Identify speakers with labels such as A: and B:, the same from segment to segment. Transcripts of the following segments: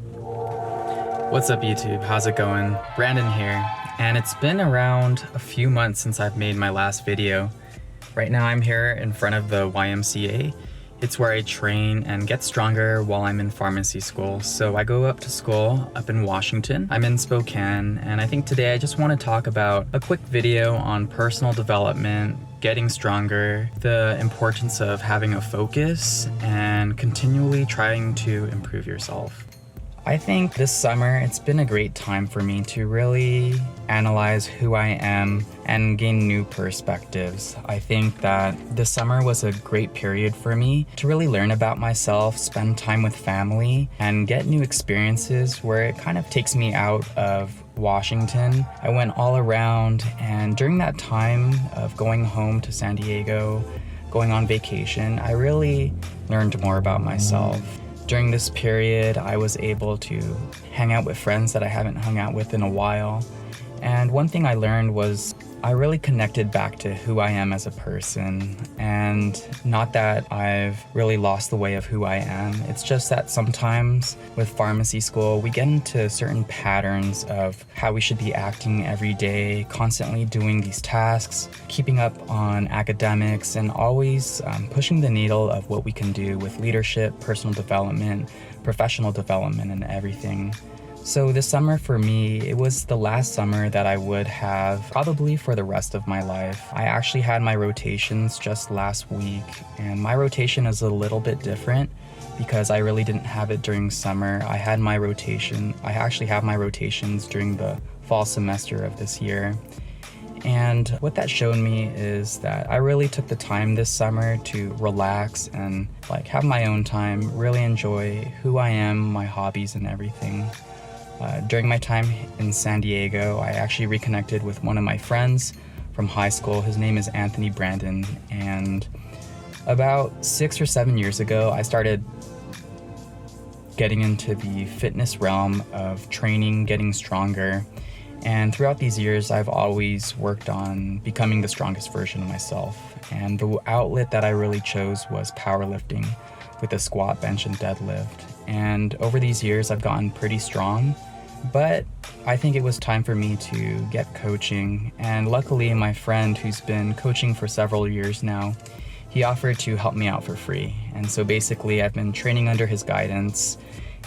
A: What's up YouTube? How's it going? Brandon here, and it's been around a few months since I've made my last video. Right now I'm here in front of the YMCA. It's where I train and get stronger while I'm in pharmacy school. So I go up to school up in Washington. I'm in Spokane, and I think today I just want to talk about a quick video on personal development, getting stronger, the importance of having a focus, and continually trying to improve yourself. I think this summer it's been a great time for me to really analyze who I am and gain new perspectives. I think that this summer was a great period for me to really learn about myself, spend time with family, and get new experiences where it kind of takes me out of Washington. I went all around, and during that time of going home to San Diego, going on vacation, I really learned more about myself. During this period, I was able to hang out with friends that I haven't hung out with in a while. And one thing I learned was I really connected back to who I am as a person. And not that I've really lost the way of who I am. It's just that sometimes with pharmacy school, we get into certain patterns of how we should be acting every day, constantly doing these tasks, keeping up on academics, and always pushing the needle of what we can do with leadership, personal development, professional development, and everything. So this summer for me, it was the last summer that I would have probably for the rest of my life. I actually had my rotations just last week, and my rotation is a little bit different because I really didn't have it during summer. I actually have my rotations during the fall semester of this year. And what that showed me is that I really took the time this summer to relax and have my own time, really enjoy who I am, my hobbies, and everything. During my time in San Diego, I actually reconnected with one of my friends from high school. His name is Anthony Brandon, and about 6 or 7 years ago, I started getting into the fitness realm of training, getting stronger. And throughout these years, I've always worked on becoming the strongest version of myself. And the outlet that I really chose was powerlifting with a squat, bench, and deadlift. And over these years, I've gotten pretty strong, but I think it was time for me to get coaching. And luckily, my friend who's been coaching for several years now, he offered to help me out for free. And so basically, I've been training under his guidance.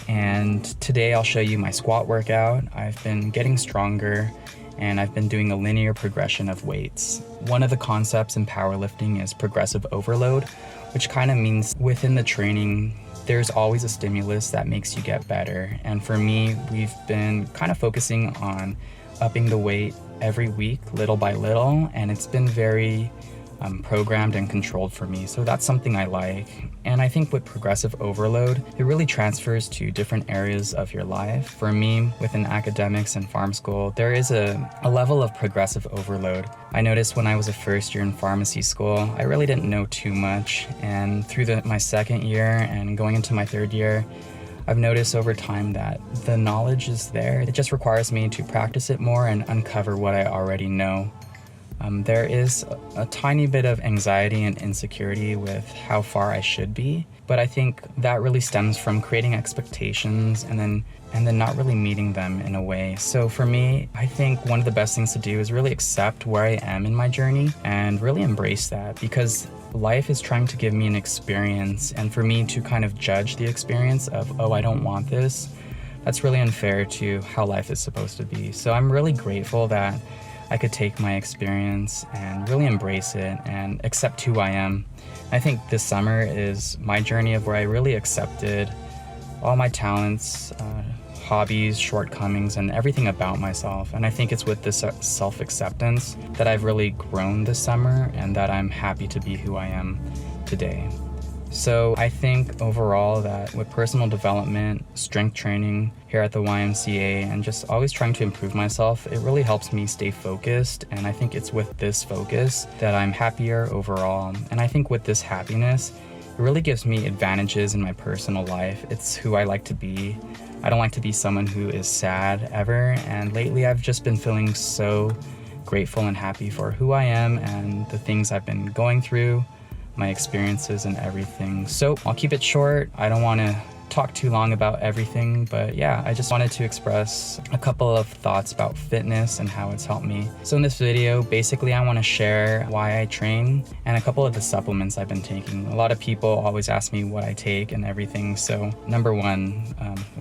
A: And today I'll show you my squat workout. I've been getting stronger, and I've been doing a linear progression of weights. One of the concepts in powerlifting is progressive overload, which kind of means within the training, there's always a stimulus that makes you get better. And for me, we've been kind of focusing on upping the weight every week, little by little, and it's been very programmed and controlled for me. So that's something I like. And I think with progressive overload, it really transfers to different areas of your life. For me, within academics and pharm school, there is a level of progressive overload. I noticed when I was a first year in pharmacy school, I really didn't know too much. And through my second year and going into my third year, I've noticed over time that the knowledge is there. It just requires me to practice it more and uncover what I already know. There is a tiny bit of anxiety and insecurity with how far I should be, but I think that really stems from creating expectations and then not really meeting them in a way. So for me, I think one of the best things to do is really accept where I am in my journey and really embrace that, because life is trying to give me an experience, and for me to kind of judge the experience of, oh, I don't want this, that's really unfair to how life is supposed to be. So I'm really grateful that I could take my experience and really embrace it and accept who I am. I think this summer is my journey of where I really accepted all my talents, hobbies, shortcomings, and everything about myself. And I think it's with this self-acceptance that I've really grown this summer and that I'm happy to be who I am today. So I think overall that with personal development, strength training here at the YMCA, and just always trying to improve myself, it really helps me stay focused. And I think it's with this focus that I'm happier overall. And I think with this happiness, it really gives me advantages in my personal life. It's who I like to be. I don't like to be someone who is sad ever. And lately I've just been feeling so grateful and happy for who I am and the things I've been going through, my experiences and everything. So I'll keep it short. I don't want to talk too long about everything, but yeah, I just wanted to express a couple of thoughts about fitness and how it's helped me. So in this video, basically I want to share why I train and a couple of the supplements I've been taking. A lot of people always ask me what I take and everything. So number one,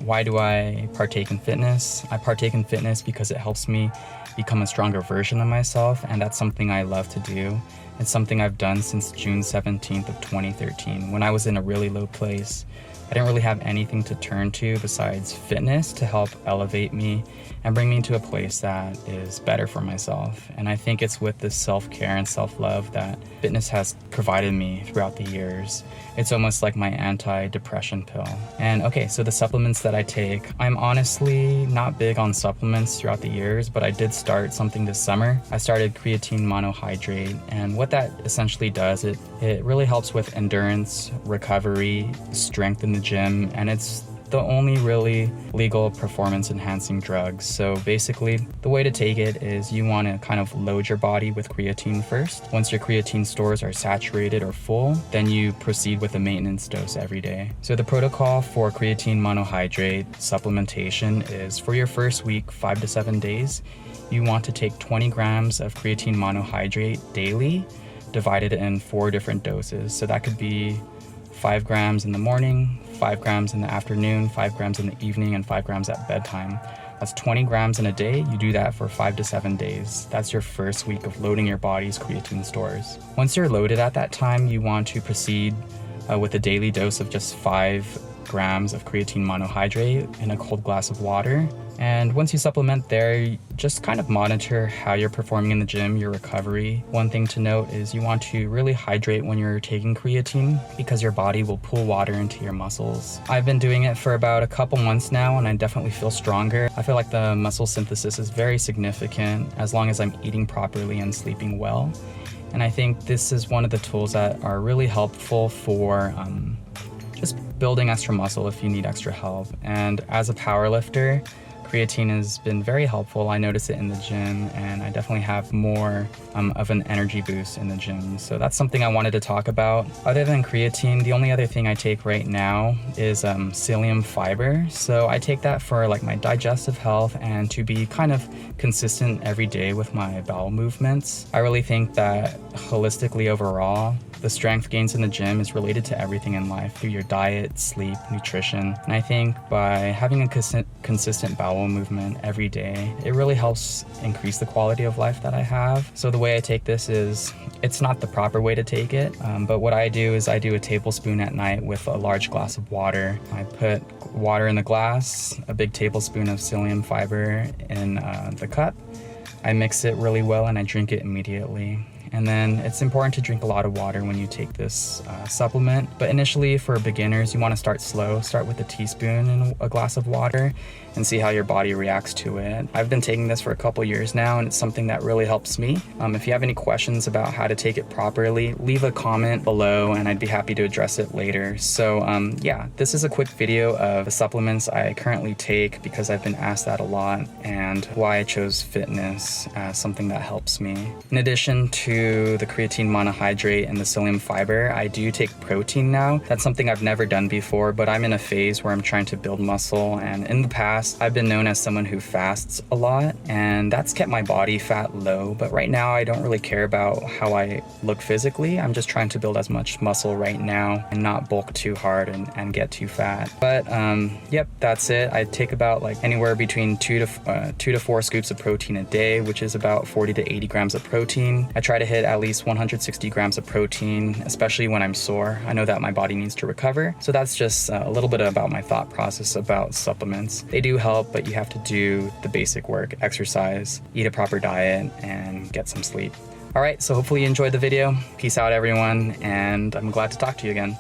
A: why do I partake in fitness? I partake in fitness because it helps me become a stronger version of myself, and that's something I love to do. It's something I've done since June 17th of 2013, when I was in a really low place. I didn't really have anything to turn to besides fitness to help elevate me and bring me to a place that is better for myself. And I think it's with this self-care and self-love that fitness has provided me throughout the years. It's almost like my anti-depression pill. And okay, so the supplements that I take, I'm honestly not big on supplements throughout the years, but I did start something this summer. I started creatine monohydrate, and what that essentially does, it really helps with endurance, recovery, strength in the gym, and it's the only really legal performance enhancing drugs. So basically, the way to take it is you want to kind of load your body with creatine first. Once your creatine stores are saturated or full, then you proceed with a maintenance dose every day. So the protocol for creatine monohydrate supplementation is for your first week, 5 to 7 days, you want to take 20 grams of creatine monohydrate daily, divided in 4 different doses. So that could be 5 grams in the morning, 5 grams in the afternoon, 5 grams in the evening, and 5 grams at bedtime. That's 20 grams in a day. You do that for 5 to 7 days. That's your first week of loading your body's creatine stores. Once you're loaded at that time, you want to proceed with a daily dose of just 5 grams of creatine monohydrate in a cold glass of water. And once you supplement there, just kind of monitor how you're performing in the gym, your recovery. One thing to note is you want to really hydrate when you're taking creatine because your body will pull water into your muscles. I've been doing it for about a couple months now, and I definitely feel stronger. I feel like the muscle synthesis is very significant as long as I'm eating properly and sleeping well. And I think this is one of the tools that are really helpful for just building extra muscle if you need extra help. And as a powerlifter, creatine has been very helpful. I notice it in the gym, and I definitely have more of an energy boost in the gym. So that's something I wanted to talk about. Other than creatine, the only other thing I take right now is psyllium fiber. So I take that for like my digestive health and to be kind of consistent every day with my bowel movements. I really think that holistically overall, the strength gains in the gym is related to everything in life through your diet, sleep, nutrition. And I think by having a consistent bowel movement every day, it really helps increase the quality of life that I have. So the way I take this is, it's not the proper way to take it, but what I do is I do a tablespoon at night with a large glass of water. I put water in the glass, a big tablespoon of psyllium fiber in the cup. I mix it really well and I drink it immediately. And then it's important to drink a lot of water when you take this supplement. But initially for beginners, you want to start slow. Start with a teaspoon in a glass of water and see how your body reacts to it. I've been taking this for a couple years now, and it's something that really helps me. If you have any questions about how to take it properly, leave a comment below and I'd be happy to address it later. So yeah, this is a quick video of the supplements I currently take because I've been asked that a lot, and why I chose fitness as something that helps me. In addition to the creatine monohydrate and the psyllium fiber, I do take protein now. That's something I've never done before, but I'm in a phase where I'm trying to build muscle, and in the past I've been known as someone who fasts a lot, and that's kept my body fat low. But right now I don't really care about how I look physically. I'm just trying to build as much muscle right now and not bulk too hard and get too fat. But yep, that's it. I take about like anywhere between 2 to 4 scoops of protein a day, which is about 40 to 80 grams of protein. I try to hit at least 160 grams of protein, especially when I'm sore. I know that my body needs to recover. So that's just a little bit about my thought process about supplements. They do help, but you have to do the basic work: exercise, eat a proper diet, and get some sleep. All right, so hopefully you enjoyed the video. Peace out, everyone, and I'm glad to talk to you again.